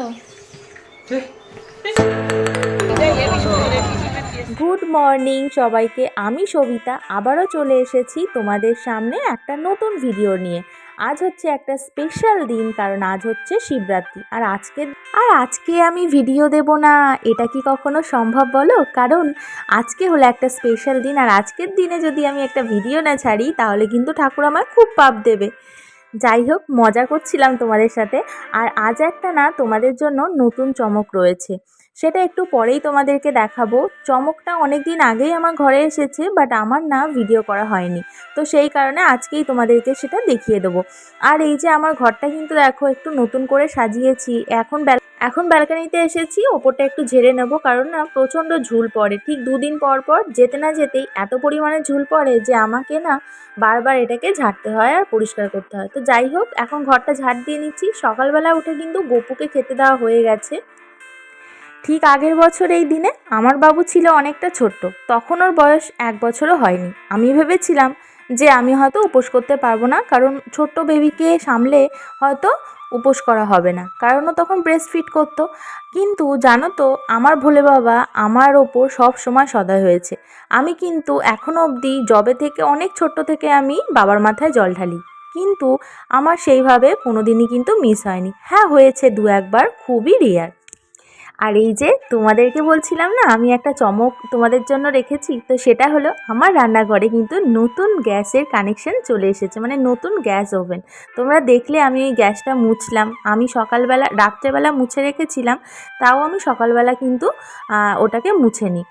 চলো। Good morning সবাইকে, আমি সবিতা আবারও চলে এসেছি তোমাদের সামনে একটা নতুন ভিডিও নিয়ে। আজ হচ্ছে একটা স্পেশাল দিন, কারণ আজ হচ্ছে শিবরাত্রি। আর আজকে আমি ভিডিও দেব না, এটা কি কখনো সম্ভব বলো? কারণ আজকে হলো একটা স্পেশাল দিন, আর আজকের দিনে যদি আমি একটা ভিডিও না ছাড়ি তাহলে কিন্তু ঠাকুর আমায় খুব পাপ দেবে। যাই হোক, মজা করছিলাম তোমাদের সাথে। আর আজ একটা না তোমাদের জন্য নতুন চমক রয়েছে, সেটা একটু পরেই তোমাদেরকে দেখাবো। চমকটা অনেক দিন আগেই আমার ঘরে এসেছে, বাট আমার না ভিডিও করা হয়নি, তো সেই কারণে আজকেই তোমাদেরকে সেটা দেখিয়ে দেবো। আর এই যে আমার ঘরটা কিন্তু দেখো একটু নতুন করে সাজিয়েছি। এখন ব্যালকানিতে এসেছি, ওপরটা একটু ঝেড়ে নেব, কারণ না প্রচণ্ড ঝুল পড়ে। ঠিক দুদিন পর পর যেতে না যেতেই এত পরিমাণে ঝুল পড়ে যে আমাকে না বারবার এটাকে ঝাড়তে হয় আর পরিষ্কার করতে হয়। তো যাই হোক, এখন ঘরটা ঝাড় দিয়ে নিচ্ছি। সকালবেলা উঠে কিন্তু গপুকে খেতে দেওয়া হয়ে গেছে। ঠিক আগের বছর এই দিনে আমার বাবু ছিল অনেকটা ছোট্ট, তখন ওর বয়স 1 বছরও হয়নি। আমি ভেবেছিলাম যে আমি হয়তো উপোস করতে পারবো না, কারণ ছোট্ট বেবিকে সামলে হয়তো উপোস করা হবে না, কারণ ও তখন ব্রেস্ট ফিড করতো। কিন্তু জানো তো, আমার ভোলে বাবা আমার ওপর সব সময় সদয় হয়েছে। আমি কিন্তু এখনও অবধি জবে থেকে অনেক ছোট্ট থেকে আমি বাবার মাথায় জল ঢালি, কিন্তু আমার সেইভাবে কোনোদিনই কিন্তু মিস হয়নি। হ্যাঁ, হয়েছে দু একবার, খুবই রেয়ার। আর এই যে তোমাদেরকে বলছিলাম না আমি একটা চমক তোমাদের জন্য রেখেছি, তো সেটা হলো আমার রান্নাঘরে কিন্তু নতুন গ্যাসের কানেকশন চলে এসেছে, মানে নতুন গ্যাস ওভেন। তোমরা দেখলে আমি এই গ্যাসটা মুছলাম, আমি সকালবেলা রাত্রেবেলা মুছে রেখেছিলাম, তাও আমি সকালবেলা কিন্তু ওটাকে মুছে নিই।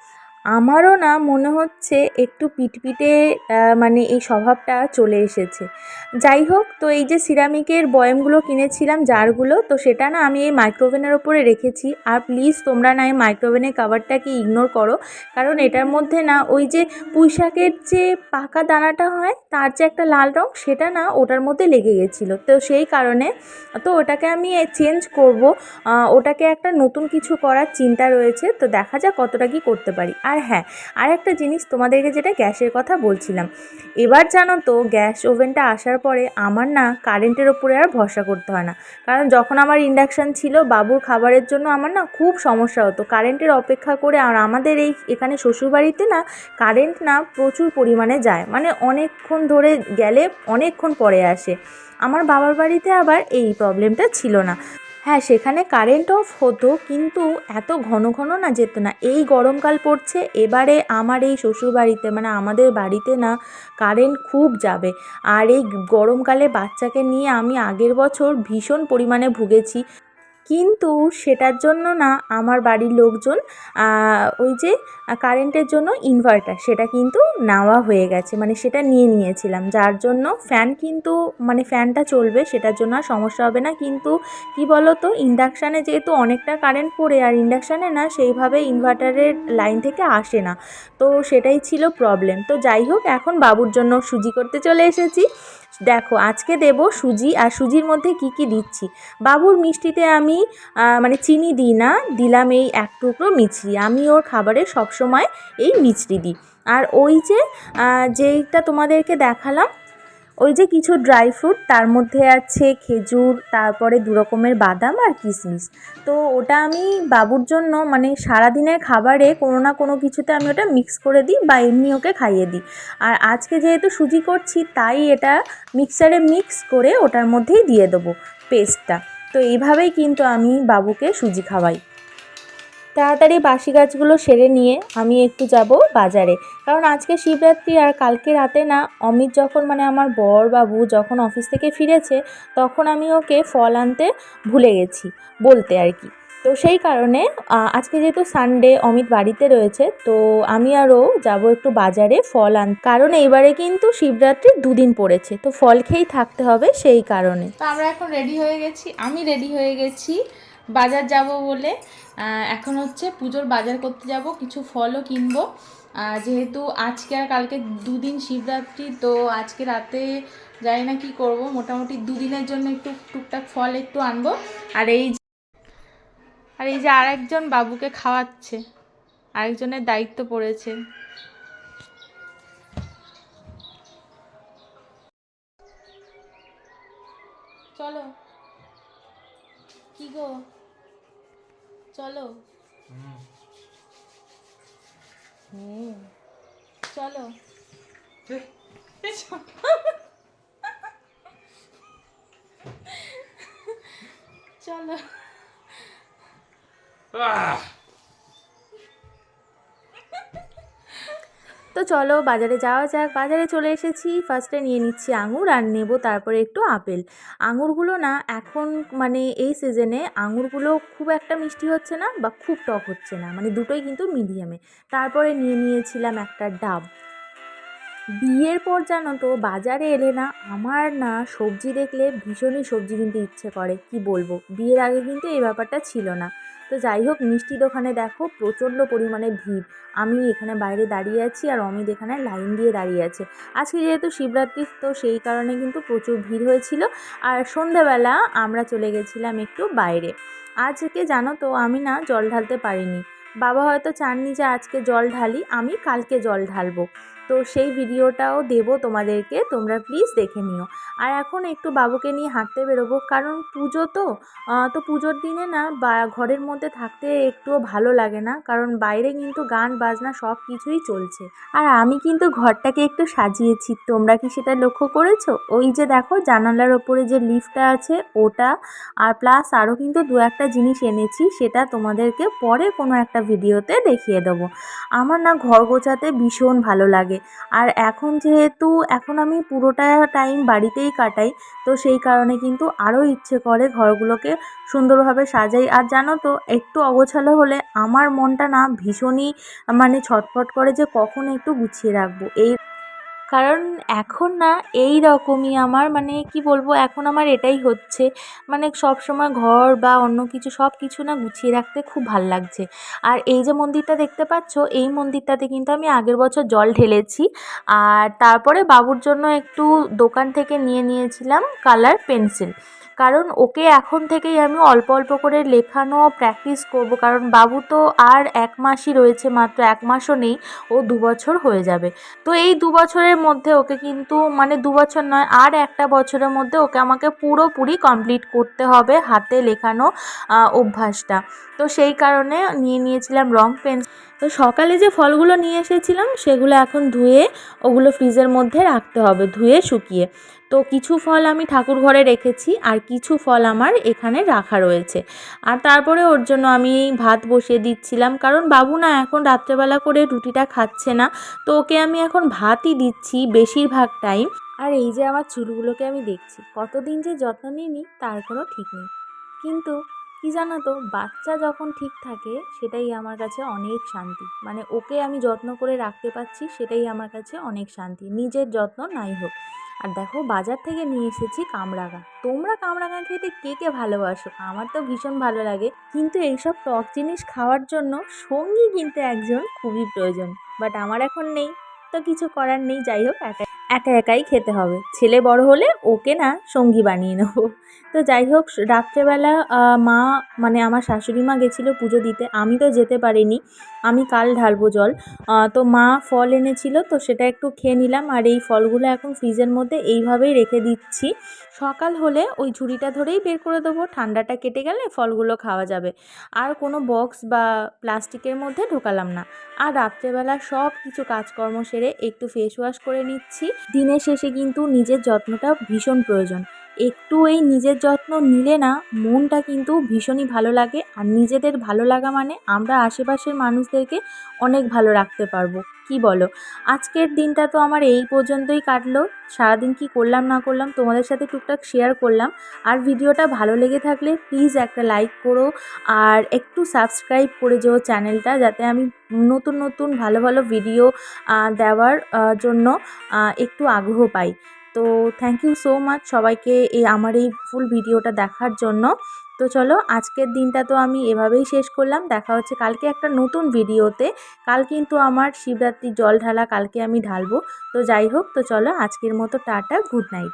আমারও না মনে হচ্ছে একটু পিটপিটে মানে এই স্বভাবটা চলে এসেছে। যাই হোক, তো এই যে সিরামিকের বয়ামগুলো কিনেছিলাম, জারগুলো, তো সেটা না আমি এই মাইক্রোওভেনের ওপরে রেখেছি। আর প্লিজ তোমরা না এই মাইক্রোওভেনের কাভারটাকে ইগনোর করো, কারণ এটার মধ্যে না ওই যে পুঁইশাকের যে পাকা দানাটা হয় তার যে একটা লাল রং, সেটা না ওটার মধ্যে লেগে গেছিলো। তো সেই কারণে তো ওটাকে আমি চেঞ্জ করব, ওটাকে একটা নতুন কিছু করার চিন্তা রয়েছে। তো দেখা যাক কতটা কি করতে পারি। আর হ্যাঁ, আর একটা জিনিস তোমাদেরকে যেটা গ্যাসের কথা বলছিলাম, এবার জানো তো গ্যাস ওভেনটা আসার পরে আমার না কারেন্টের ওপরে আর ভরসা করতে হয় না। কারণ যখন আমার ইন্ডাকশান ছিল বাবুর খাবারের জন্য, আমার না খুব সমস্যা হতো কারেন্টের অপেক্ষা করে। আর আমাদের এখানে শ্বশুরবাড়িতে না কারেন্ট না প্রচুর পরিমাণে যায়, মানে অনেকক্ষণ ধরে গেলে অনেকক্ষণ পরে আসে। আমার বাবার বাড়িতে আবার এই প্রবলেমটা ছিল না। হ্যাঁ, সেখানে কারেন্ট অফ হতো, কিন্তু এত ঘন ঘন না যেত না। এই গরমকাল পড়ছে এবারে আমার এই শ্বশুরবাড়িতে, মানে আমাদের বাড়িতে না কারেন্ট খুব যাবে। আর এই গরমকালে বাচ্চাকে নিয়ে আমি আগের বছর ভীষণ পরিমাণে ভুগেছি। কিন্তু সেটার জন্য না আমার বাড়ির লোকজন ওই যে কারেন্টের জন্য ইনভার্টার, সেটা কিন্তু নেওয়া হয়ে গেছে, মানে সেটা নিয়ে নিয়েছিলাম, যার জন্য ফ্যান কিন্তু মানে ফ্যানটা চলবে, সেটার জন্য আর সমস্যা হবে না। কিন্তু কি বলো তো, ইন্ডাকশানে যেহেতু অনেকটা কারেন্ট পড়ে, আর ইন্ডাকশানে না সেইভাবে ইনভার্টারের লাইন থেকে আসে না, তো সেটাই ছিল প্রবলেম। তো যাই হোক, এখন বাবুর জন্য সুজি করতে চলে এসেছি। দেখো আজকে দেব সুজি, আর সুজির মধ্যে কি কি দিচ্ছি। বাবুর মিষ্টিতে আমি মানে চিনি দিই না, দিলাম এই এক টুকরো মিছরি। আমি ওর খাবারে সবসময় এই মিছরি দিই। আর ওই যে যেইটা তোমাদেরকে দেখালাম, ওই যে কিছু ড্রাই ফ্রুট, তার মধ্যে আছে খেজুর, তারপরে 2 রকমের বাদাম আর কিশমিশ। তো ওটা আমি বাবুর জন্য মানে সারাদিনের খাবারে কোনো না কোনো কিছুতে আমি ওটা মিক্স করে দিই, বা এমনি ওকে খাইয়ে দিই। আর আজকে যেহেতু সুজি করছি, তাই এটা মিক্সারে মিক্স করে ওটার মধ্যেই দিয়ে দেবো পেস্টটা। তো এইভাবেই কিন্তু আমি বাবুকে সুজি খাওয়াই। তাড়াতাড়ি বাসি গাছগুলো সেরে নিয়ে আমি একটু যাব বাজারে, কারণ আজকে শিবরাত্রি। আর কালকে রাতে না অমিত যখন, মানে আমার বর বাবু যখন অফিস থেকে ফিরেছে, তখন আমি ওকে ফল আনতে ভুলে গেছি বলতে আর কি। তো সেই কারণে আজকে যেহেতু সানডে, অমিত বাড়িতে রয়েছে, তো আমি আরও যাব একটু বাজারে ফল কারণ এইবারে কিন্তু শিবরাত্রির 2 দিন পড়েছে, তো ফল খেয়েই থাকতে হবে, সেই কারণে। তো আমরা এখন রেডি হয়ে গেছি, আমি রেডি হয়ে গেছি বাজার যাব বলে। এখন হচ্ছে পুজোর বাজার করতে যাব, কিছু ফলও কিনবো। যেহেতু আজকে আর কালকে 2 দিন শিবরাত্রি, তো আজকে রাতে জানি না কি করব, মোটামুটি 2 দিনের জন্য একটু টুকটাক ফল একটু আনবো। আর এই যে আরেকজন বাবুকে খাওয়াচ্ছে, আরেকজনের দায়িত্ব পড়েছে। চলো, কি গো চলো চলো চলো তো চলো বাজারে যাওয়া যাক। বাজারে চলে এসেছি, ফার্স্টে নিয়ে নিচ্ছি আঙুর আর নেব তারপরে একটু আপেল। আঙুরগুলো না এখন মানে এই সিজনে আঙুরগুলো খুব একটা মিষ্টি হচ্ছে না বা খুব টক হচ্ছে না, মানে দুটোই কিন্তু মিডিয়ামে। তারপরে নিয়ে নিয়েছিলাম একটা ডাব। বিয়ের পর জানো তো বাজারে এলে না আমার না সবজি দেখলে ভীষণই সবজি কিনতে ইচ্ছে করে, কি বলবো, বিয়ের আগে কিন্তু এই ব্যাপারটা ছিল না। তো যাই হোক, মিষ্টি দোকানে দেখো প্রচণ্ড পরিমাণে ভিড়। আমি এখানে বাইরে দাঁড়িয়ে আছি আর অমিত এখানে লাইন দিয়ে দাঁড়িয়ে আছে। আজকে যেহেতু শিবরাত্রি, তো সেই কারণে কিন্তু প্রচুর ভিড় হয়েছিল। আর সন্ধেবেলা আমরা চলে গেছিলাম একটু বাইরে। আজকে জানো তো আমি না জল ঢালতে পারিনি। বাবা হয়তো চাননি যে আজকে জল ঢালি, আমি কালকে জল ঢালবো। তো সেই ভিডিওটাও দেবো তোমাদেরকে, তোমরা প্লিজ দেখে নিও। আর এখন একটু বাবুকে নিয়ে হাঁটতে বেরোবো, কারণ পুজো তো পুজোর দিনে না বা ঘরের মধ্যে থাকতে একটুও ভালো লাগে না, কারণ বাইরে কিন্তু গান বাজনা সব কিছুই চলছে। আর আমি কিন্তু ঘরটাকে একটু সাজিয়েছি, তোমরা কি সেটা লক্ষ্য করেছো? ওই যে দেখো জানালার ওপরে যে লিফটটা আছে ওটা, আর প্লাস আরও কিন্তু দু একটা জিনিস এনেছি, সেটা তোমাদেরকে পরে কোনো একটা ভিডিওতে দেখিয়ে দেবো। আমার না ঘর গোছাতে ভীষণ ভালো লাগে। আর এখন যেহেতু এখন আমি পুরোটা টাইম বাড়িতেই কাটাই, তো সেই কারণে কিন্তু আরও ইচ্ছে করে ঘরগুলোকে সুন্দরভাবে সাজাই। আর জানো তো একটু অগোছালো হলে আমার মনটা না ভীষণই মানে ছটফট করে যে কখন একটু গুছিয়ে রাখবো। কারণ এখন না এই রকমই আমার মানে কি বলবো, এখন আমার এটাই হচ্ছে, মানে সব সময় ঘর বা অন্য কিছু সব কিছু না গুছিয়ে রাখতে খুব ভাল লাগছে। আর এই যে মন্দিরটা দেখতে পাচ্ছ, এই মন্দিরটাতে কিন্তু আমি আগের বছর জল ঢেলেছি। আর তারপরে বাবুর জন্য একটু দোকান থেকে নিয়ে নিয়েছিলাম কালার পেন্সিল, কারণ ওকে এখন থেকেই আমি অল্প অল্প করে লেখানো প্র্যাকটিস করব, কারণ বাবু তো আর 1 মাসই রয়েছে, মাত্র 1 মাসও নেই, ও 2 বছর হয়ে যাবে। তো এই 2 বছরের মধ্যে ওকে কিন্তু মানে 2 বছর নয়, আর একটা বছরের মধ্যে ওকে আমাকে পুরোপুরি কমপ্লিট করতে হবে হাতে লেখানো অভ্যাসটা। তো সেই কারণে নিয়ে নিয়েছিলাম রং পেন। তো সকালে যে ফলগুলো নিয়ে এসেছিলাম সেগুলো এখন ধুয়ে ওগুলো ফ্রিজের মধ্যে রাখতে হবে, ধুয়ে শুকিয়ে। তো কিছু ফল আমি ঠাকুর ঘরে রেখেছি আর কিছু ফল আমার এখানে রাখা রয়েছে। আর তারপরে ওর জন্য আমি ভাত বসিয়ে দিচ্ছিলাম, কারণ বাবু না এখন রাত্রেবেলা করে রুটিটা খাচ্ছে না, তো ওকে আমি এখন ভাতই দিচ্ছি বেশিরভাগ টাইম। আর এই যে আমার চুলগুলোকে আমি দেখছি, কতদিন যে যত্ন নিইনি তার কোনো ঠিক নেই। কিন্তু কি জানো তো, বাচ্চা যখন ঠিক থাকে সেটাই আমার কাছে অনেক শান্তি, মানে ওকে আমি যত্ন করে রাখতে পারছি সেটাই আমার কাছে অনেক শান্তি, নিজের যত্ন নাই হোক। আর দেখো বাজার থেকে নিয়ে এসেছি কামরাঙা। তোমরা কামরাঙা খেতে কে কে ভালোবাসো? আমার তো ভীষণ ভালো লাগে, কিন্তু এইসব টক জিনিস খাওয়ার জন্য সঙ্গী কিন্তু একজন খুবই প্রয়োজন, বাট আমার এখন নেই, তো কিছু করার নেই। যাই হোক, একা একা একাই খেতে হবে, ছেলে বড় হলে ওকে না সঙ্গী বানিয়ে নেবো। তো যাই হোক, রাত্রেবেলা মা মানে আমার শাশুড়ি মা গেছিলো পুজো দিতে, আমি তো যেতে পারিনি, আমি কাল ঢালবো জল। তো মা ফল এনেছিল, তো সেটা একটু খেয়ে নিলাম। আর এই ফলগুলো এখন ফ্রিজের মধ্যে এইভাবেই রেখে দিচ্ছি, সকাল হলে ওই ঝুড়িটা ধরেই বের করে দেবো, ঠান্ডাটা কেটে গেলে ফলগুলো খাওয়া যাবে। আর কোনো বক্স বা প্লাস্টিকের মধ্যে ঢোকালাম না। আর রাত্রেবেলা সব কিছু কাজকর্ম সেরে একটু ফেস ওয়াশ করে নিচ্ছি। দিনের শেষে কিন্তু নিজের যত্নটা ভীষণ প্রয়োজন, একটু এই নিজের যত্ন নিলে না মনটা কিন্তু ভীষণই ভালো লাগে। আর নিজেদের ভালো লাগা মানে আমরা আশেপাশের মানুষদেরকে অনেক ভালো রাখতে পারবো, কি বলো? আজকের দিনটা তো আমার এই পর্যন্তই কাটলো। সারাদিন কি করলাম না করলাম তোমাদের সাথে টুকটাক শেয়ার করলাম। আর ভিডিওটা ভালো লেগে থাকলে প্লিজ একটা লাইক করো, আর একটু সাবস্ক্রাইব করে যেও চ্যানেলটা, যাতে আমি নতুন নতুন ভালো ভালো ভিডিও দেওয়ার জন্য একটু আগ্রহ পাই। তো থ্যাংক ইউ সো মাচ সবাইকে আমার এই ফুল ভিডিওটা দেখার জন্য। তো চলো আজকের দিনটা তো আমি এভাবেই শেষ করলাম, দেখা হচ্ছে কালকে একটা নতুন ভিডিওতে। কাল কিন্তু আমার শিবরাত্রির জল ঢালা, কালকে আমি ঢালবো। তো যাই হোক, তো চলো আজকের মতো টাটা, গুড নাইট।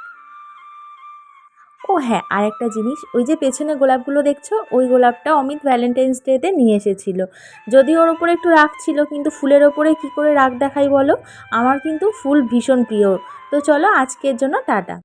ও হ্যাঁ, আর একটা জিনিস, ওই যে পেছনে গোলাপগুলো দেখছো, ওই গোলাপটা অমিত ভ্যালেন্টাইন্স ডেতে নিয়ে এসেছিলো। যদি ওর ওপরে একটু রাগ ছিল, কিন্তু ফুলের ওপরে কি করে রাগ দেখাই বলো? আমার কিন্তু ফুল ভীষণ প্রিয়। তো চলো আজকের জন্য টাটা।